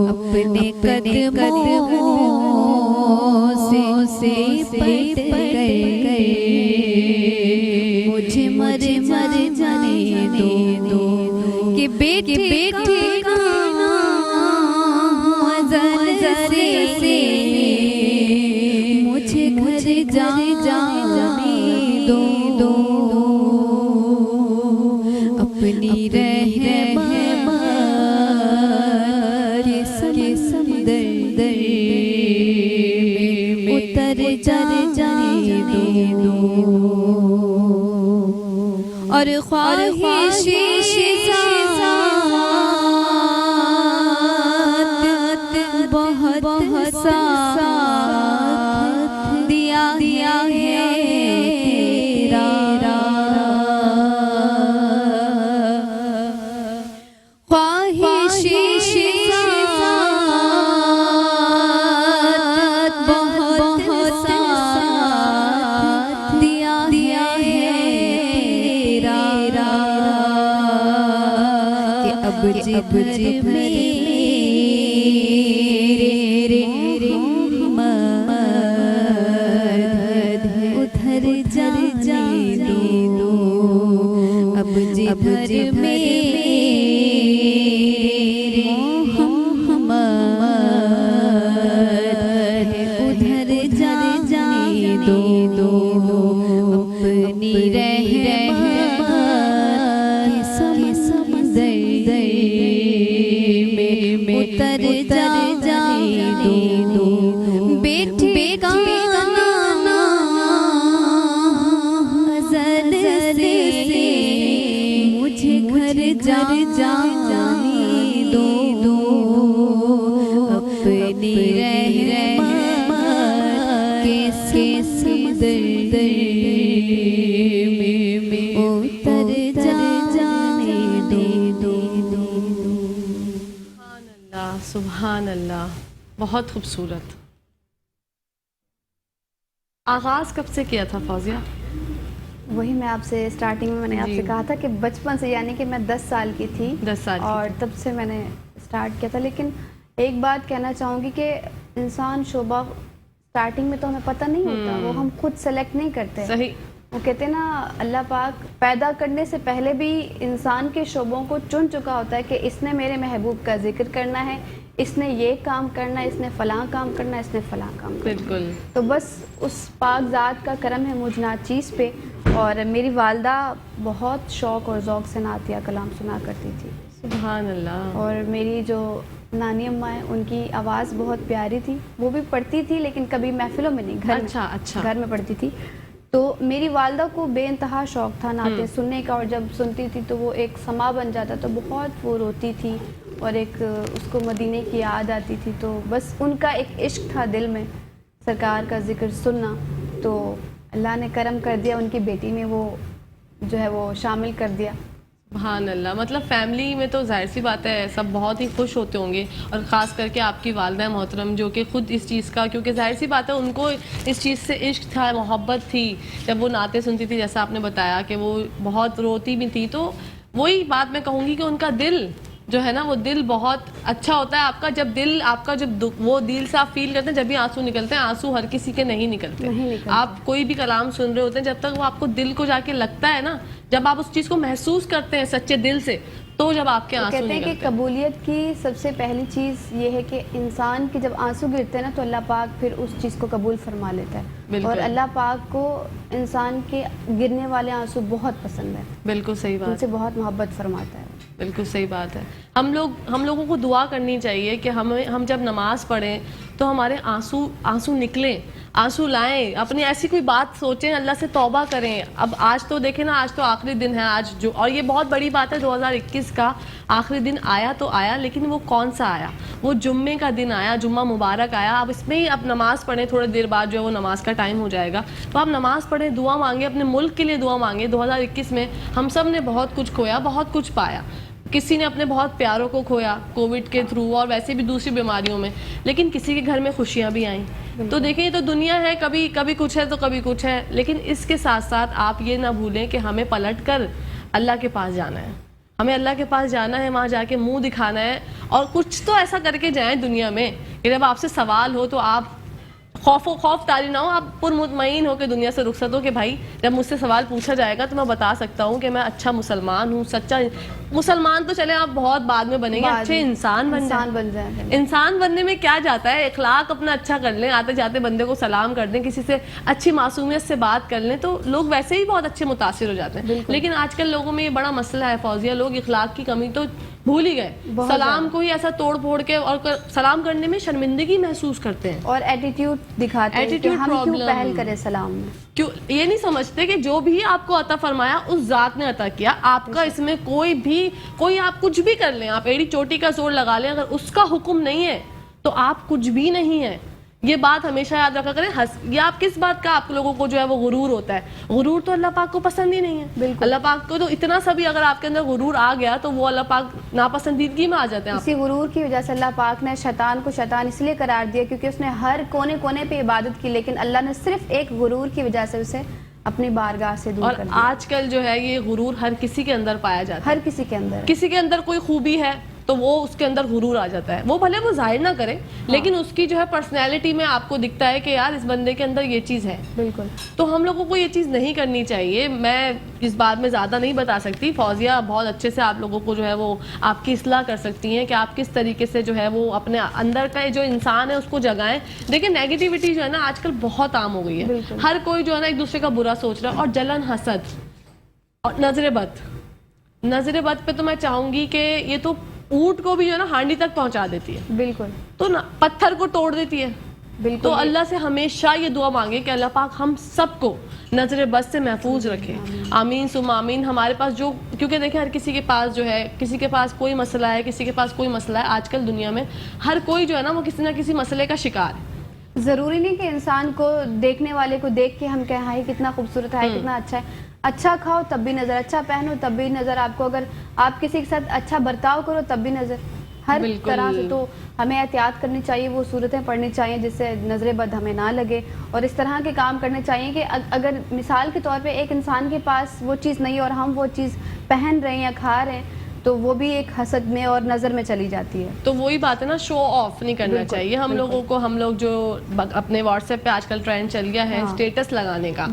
अपने कदमों से पट कर मुझे मर जाने दो कि बेटे से मुझे घर जाने दो। अपनी रहमत के समंदर में उतर जाने दो। और ख्वाहिश बहुत साथ दिया है तेरा। ख्वाहिश बहुत साथ दिया है तेरा कि अब जिब उधर जाने दो। अब जिधर मेरे उधर जाने दो। अपनी रहमत के समंदर में उतर जाने दो। बेटे का अज़ल से मुझे घर जाने दो। अपनी रहमत के समंदर में उतर जाने दो। सुभान अल्लाह, बहुत खूबसूरत। आगाज़ कब से किया था फौजिया? वही मैं आपसे स्टार्टिंग में मैंने आपसे कहा था कि बचपन से, यानी कि मैं 10 साल की थी 10 साल की और तब से मैंने स्टार्ट किया था। लेकिन एक बात कहना चाहूँगी कि इंसान शोबा स्टार्टिंग में तो हमें पता नहीं होता, वो हम खुद सेलेक्ट नहीं करते। सही। वो कहते हैं ना, अल्लाह पाक पैदा करने से पहले भी इंसान के शोबों को चुन चुका होता है कि इसने मेरे महबूब का जिक्र करना है, इसने ये काम करना है, इसने फ़लाँ काम करना है, इसने फ़लाँ काम करना है। बिल्कुल। तो बस उस पाक ज़ात का करम है मुझ नाचीज़ पे। और मेरी वालदा बहुत शौक़ और ज़ौक़ से नातिया कलाम सुना करती थी। सुभान अल्लाह। और मेरी जो नानी अम्मा है, उनकी आवाज़ बहुत प्यारी थी। वो भी पढ़ती थी लेकिन कभी महफिलों में नहीं, घर अच्छा। घर में पढ़ती थी। तो मेरी वालदा को बेइंतहा शौक़ था नाते सुनने का, और जब सुनती थी तो वो एक समा बन जाता, तो बहुत वो रोती थी और एक उसको मदीने की याद आती थी। तो बस उनका एक इश्क था दिल में सरकार का जिक्र सुनना। तो अल्लाह ने करम कर दिया, उनकी बेटी में वो जो है वो शामिल कर दिया। सुभान अल्लाह। मतलब फैमिली में तो जाहिर सी बात है सब बहुत ही खुश होते होंगे, और ख़ास करके आपकी वालिदा मोहतरम जो कि ख़ुद इस चीज़ का, क्योंकि जाहिर सी बात है उनको इस चीज़ से इश्क था, मोहब्बत थी। जब वो नाते सुनती थी, जैसा आपने बताया कि वो बहुत रोती भी थी, तो वही बात मैं कहूँगी कि उनका दिल जो है ना, वो दिल बहुत अच्छा होता है आपका। जब दिल आपका, जब वो दिल से आप फील करते हैं, जब भी आंसू निकलते हैं, आंसू हर किसी के नहीं निकलते। आप कोई भी कलाम सुन रहे होते हैं, जब तक वो आपको दिल को जाके लगता है ना, जब आप उस चीज़ को महसूस करते हैं सच्चे दिल से, तो जब आपके वो आंसू कहते हैं कि निकलते हैं। कबूलियत की सबसे पहली चीज़ ये है कि इंसान के जब आंसू गिरते हैं ना तो अल्लाह पाक फिर उस चीज़ को कबूल फरमा लेता है। बिल्कुल। और अल्लाह पाक को इंसान के गिरने वाले आंसू बहुत पसंद है, बिल्कुल सही बात, उनसे बहुत मोहब्बत फरमाता है। बिल्कुल सही बात है। हम लोगों को दुआ करनी चाहिए कि हम जब नमाज पढ़ें तो हमारे आंसू निकलें, आंसू लाएं, अपनी ऐसी कोई बात सोचें, अल्लाह से तौबा करें। अब आज तो देखें ना, आज तो आखिरी दिन है आज जो, और ये बहुत बड़ी बात है 2021 का आखिरी दिन आया तो आया, लेकिन वो कौन सा आया? वो जुम्मे का दिन आया, जुम्मा मुबारक आया। अब इसमें ही आप नमाज पढ़ें, थोड़ी देर बाद जो है वो नमाज का टाइम हो जाएगा, तो आप नमाज पढ़ें, दुआ मांगे, अपने मुल्क के लिए दुआ मांगे। 2021 में हम सब ने बहुत कुछ खोया, बहुत कुछ पाया। किसी ने अपने बहुत प्यारों को खोया कोविड के थ्रू और वैसे भी दूसरी बीमारियों में, लेकिन किसी के घर में खुशियां भी आईं। तो देखिए, ये तो दुनिया है, कभी कभी कुछ है तो कभी कुछ है, लेकिन इसके साथ साथ आप ये ना भूलें कि हमें पलट कर अल्लाह के पास जाना है। हमें अल्लाह के पास जाना है, वहाँ जाके मुंह दिखाना है, और कुछ तो ऐसा करके जाएं दुनिया में कि जब आपसे सवाल हो तो आप खौफ तारी ना हो, आप पुरमुतमईन हो के दुनिया से रुखसत हो कि भाई जब मुझसे सवाल पूछा जाएगा तो मैं बता सकता हूँ कि मैं अच्छा मुसलमान हूँ, सच्चा मुसलमान तो चले आप बहुत बाद में बनेंगे, अच्छे इंसान बन जाए। इंसान बनने में क्या जाता है, इखलाक अपना अच्छा कर लें, आते जाते बंदे को सलाम कर दें, किसी से अच्छी मासूमियत से बात कर लें, तो लोग वैसे ही बहुत अच्छे मुतासिर हो जाते हैं। लेकिन आजकल लोगों में ये बड़ा मसला है फौजिया, लोग इखलाक की कमी तो भूल ही गए, सलाम को ही ऐसा तोड़ फोड़ के और सलाम करने में शर्मिंदगी महसूस करते हैं और एटीट्यूड दिखाते हैं कि हम क्यों पहल करें सलाम में। क्यों ये नहीं समझते कि जो भी आपको अता फरमाया उस जात ने अता किया, आपका इसमें कोई आप कुछ भी कर लें, आप एड़ी चोटी का जोर लगा लें, अगर उसका हुक्म नहीं है तो आप कुछ भी नहीं है। ये बात हमेशा याद रखा करें। ये आप किस बात का आप लोगों को जो है वो गुरूर होता है, गुरूर तो अल्लाह पाक को पसंद ही नहीं है। अल्लाह पाक को तो इतना सा भी अगर आपके अंदर गुरूर आ गया तो वो अल्लाह पाक नापसंदीदगी में आ जाते हैं। इसी गुरूर की वजह से अल्लाह पाक ने शैतान को शैतान इसलिए करार दिया क्योंकि उसने हर कोने कोने पे इबादत की, लेकिन अल्लाह ने सिर्फ एक गुरूर की वजह से उसे अपनी बारगाह से दूर कर दिया। आजकल जो है ये गुरूर हर किसी के अंदर पाया जाता है, हर किसी के अंदर। किसी के अंदर कोई खूबी है तो वो उसके अंदर गुरूर आ जाता है, वो भले वो जाहिर ना करे, लेकिन उसकी जो है पर्सनैलिटी में आपको दिखता है कि यार इस बंदे के अंदर ये चीज़ है। बिल्कुल। तो हम लोगों को ये चीज़ नहीं करनी चाहिए। मैं इस बात में ज़्यादा नहीं बता सकती, फौजिया बहुत अच्छे से आप लोगों को जो है वो आपकी इस्लाह कर सकती हैं कि आप किस तरीके से जो है वो अपने अंदर का जो इंसान है उसको जगाएं। देखिए, नेगेटिविटी जो है ना आजकल बहुत आम हो गई है, हर कोई जो है ना एक दूसरे का बुरा सोच रहा है, और जलन, हसद और नजर बद पे तो मैं चाहूंगी कि ये तो ऊंट को भी जो है ना हांडी तक पहुंचा देती है, बिल्कुल, तो ना पत्थर को तोड़ देती है। बिल्कुल। तो अल्लाह से हमेशा ये दुआ मांगे कि अल्लाह पाक हम सबको नजर बद से महफूज रखे। आमीन सुम आमीन। हमारे पास जो, क्योंकि देखिए हर किसी के पास जो है, किसी के पास कोई मसला है, किसी के पास कोई मसला है। आजकल दुनिया में हर कोई जो है ना वो किसी ना किसी मसले का शिकार है। जरूरी नहीं कि इंसान को, देखने वाले को देख के हम कहें हाय कितना खूबसूरत है, कितना अच्छा है। अच्छा खाओ तब भी नजर, अच्छा पहनो तब भी नजर आपको, अगर आप किसी के साथ अच्छा बर्ताव करो तब भी नजर, हर तरह से। तो हमें एहतियात करनी चाहिए, वो सूरतें पढ़नी चाहिए जिससे नजर बद हमें ना लगे, और इस तरह के काम करने चाहिए कि अगर मिसाल के तौर पे एक इंसान के पास वो चीज़ नहीं है और हम वो चीज़ पहन रहे हैं या खा रहे हैं, तो वो भी एक हसद में और नज़र में चली जाती है। तो वही बात है ना, शो ऑफ नहीं करना चाहिए हम लोगों को। हम लोग जो अपने व्हाट्सएप पे आजकल ट्रेंड चल गया है स्टेटस लगाने का,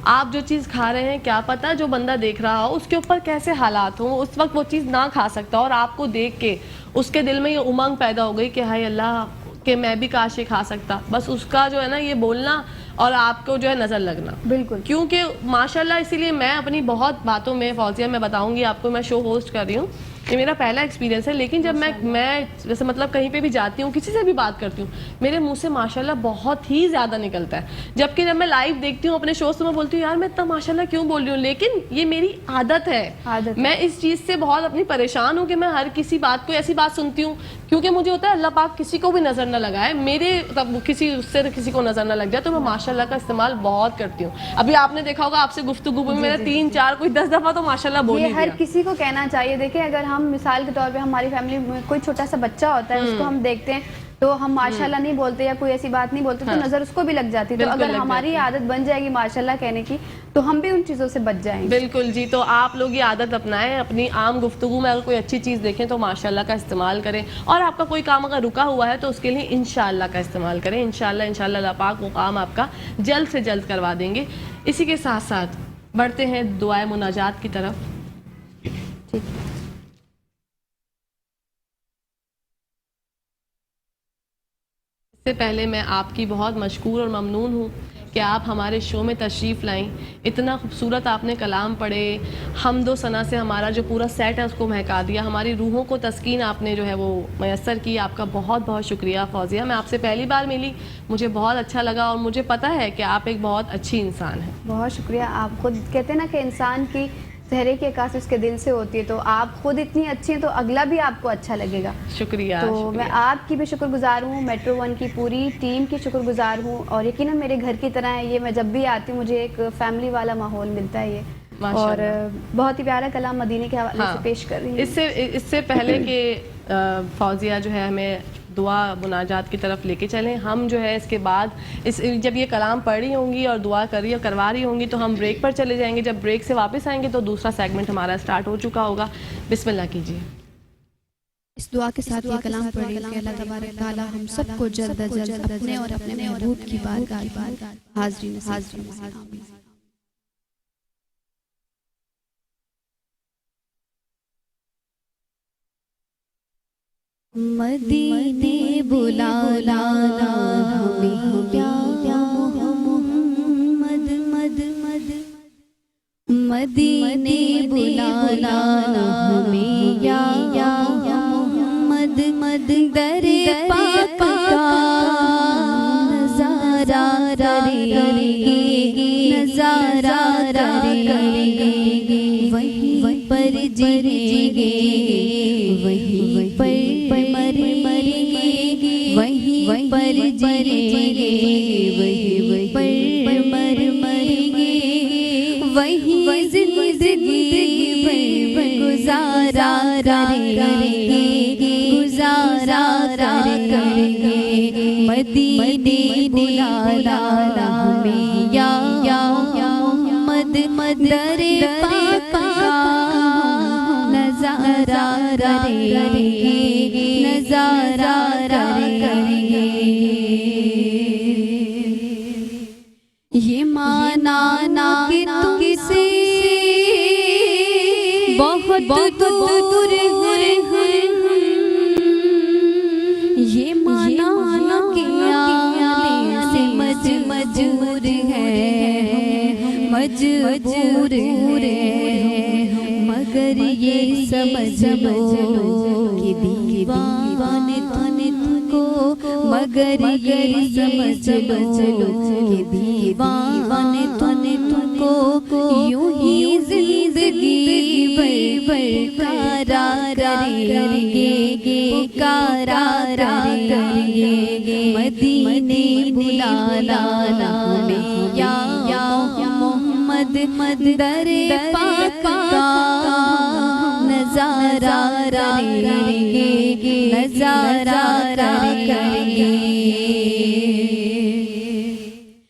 आप जो चीज़ खा रहे हैं क्या पता जो बंदा देख रहा हो उसके ऊपर कैसे हालात हो, उस वक्त वो चीज़ ना खा सकता, और आपको देख के उसके दिल में ये उमंग पैदा हो गई कि हाय अल्लाह कि मैं भी काश ये खा सकता। बस उसका जो है ना ये बोलना और आपको जो है नज़र लगना। बिल्कुल। क्योंकि माशाल्लाह, इसीलिए मैं अपनी बहुत बातों में फौजिया मैं बताऊंगी आपको, मैं शो होस्ट कर रही हूँ, ये मेरा पहला एक्सपीरियंस है, लेकिन जब मैं जैसे मतलब कहीं पे भी जाती हूँ, किसी से भी बात करती हूँ, मेरे मुंह से माशाल्लाह बहुत ही ज़्यादा निकलता है। जबकि जब मैं लाइव देखती हूँ अपने शोज तो मैं बोलती हूँ यार मैं इतना माशाल्लाह क्यों बोल रही हूँ, लेकिन ये मेरी आदत है। मैं इस चीज़ से बहुत अपनी परेशान हूँ कि मैं हर किसी बात को ऐसी बात सुनती हूँ, क्योंकि मुझे होता है अल्लाह पाक किसी को भी नज़र न लगाए, मेरे तब किसी उससे किसी को नज़र न लग जाए, तो मैं माशाल्लाह का इस्तेमाल बहुत करती हूँ। अभी आपने देखा होगा आपसे गुफ्तगू में मेरा 3-4 कोई 10 दफ़ा तो माशाल्लाह बोल ही दिया। हर किसी को कहना चाहिए। देखिए, अगर हम मिसाल के तौर पे हमारी फैमिली में कोई छोटा सा बच्चा होता है, उसको हम देखते हैं तो हम माशाल्लाह नहीं बोलते या कोई ऐसी बात नहीं बोलते, तो नजर उसको भी लग जाती है। तो अगर हमारी आदत बन जाएगी माशाल्लाह कहने की, तो हम भी उन चीज़ों से बच जाएंगे। बिल्कुल जी। तो आप लोग ये आदत अपनाएं, अपनी आम गुफ्तगू में अगर कोई अच्छी चीज़ देखें तो माशाल्लाह का इस्तेमाल करें, और आपका कोई काम अगर रुका हुआ है तो उसके लिए इंशाल्लाह का इस्तेमाल करें। इंशाल्लाह अल्लाह पाक वो काम आपका जल्द से जल्द करवा देंगे। इसी के साथ साथ बढ़ते हैं दुआए मुनाजात की तरफ। ठीक है। सबसे पहले मैं आपकी बहुत मशकूर और ममनून हूँ कि आप हमारे शो में तशरीफ़ लाएं। इतना खूबसूरत आपने कलाम पढ़े, हम्दो सना से हमारा जो पूरा सेट है उसको महका दिया, हमारी रूहों को तस्कीन आपने जो है वो मैसर की। आपका बहुत बहुत शुक्रिया फौजिया। मैं आपसे पहली बार मिली, मुझे बहुत अच्छा लगा और मुझे पता है कि आप एक बहुत अच्छी इंसान हैं। बहुत शुक्रिया। आप खुद कहते हैं ना कि इंसान की चेहरे की अक्कासी उसके दिल से होती है, तो आप खुद इतनी अच्छी हैं तो अगला भी आपको अच्छा लगेगा। शुक्रिया। तो शुक्रिया। मैं आपकी भी शुक्रगुजार हूँ, मेट्रो वन की पूरी टीम की शुक्रगुजार हूँ, और यकीनन मेरे घर की तरह है ये। मैं जब भी आती हूँ मुझे एक फैमिली वाला माहौल मिलता है ये, और माशाअल्लाह। बहुत ही प्यारा कलाम मदीने के हवाले हाँ। से पेश कर रही हूँ। इससे पहले कि फौजिया जो है हमें दुआ मुनाजात की तरफ लेके चलें, हम जो है इसके बाद जब ये कलाम पढ़ रही होंगी और दुआ करवा रही होंगी तो हम ब्रेक पर चले जाएंगे। जब ब्रेक से वापस आएंगे तो दूसरा सेगमेंट हमारा स्टार्ट हो चुका होगा। बिस्मिल्लाह कीजिए। इस दुआ के साथ ये कलाम पढ़े कि अल्लाह तबारक ताला हम सबको जल्द अज जल्द अपने और अपने महबूब की बारगाह हाज़िरी नसीब फरमाए। मदीने बुलाना हमें क्या मोहम्मद मद मद मदीने बुलाना हमें या मोहम्मद मद दरे पाक का नजारा करेंगे नजारा करेंगे वहीं पर जिएंगे वहीं पर मरेंगे वहीं पर जिएंगे वहीं पर मरेंगे वहीं जिंदगी गुजारा करेंगे गुजारा करेंगे मदीने बुलाना हमें या मोहम्मद दरे पाक का नजारा करेंगे नजारा करेंगे। ये माना ना कि तुमसे बहुत दूर है, ये माना ना कि आने से मजबूर है मजबूर है, मगर ये समझ लो कि दीवाने तुमको मगर ये समझ लो कि दीवाने तुमको यूं ही जिंदगी बरकरार करेंगे पुकारा करेंगे मदीने बुलाना हमें या मोहम्मद दरे पाक का नजारा करेंगे नजारा करेंगे।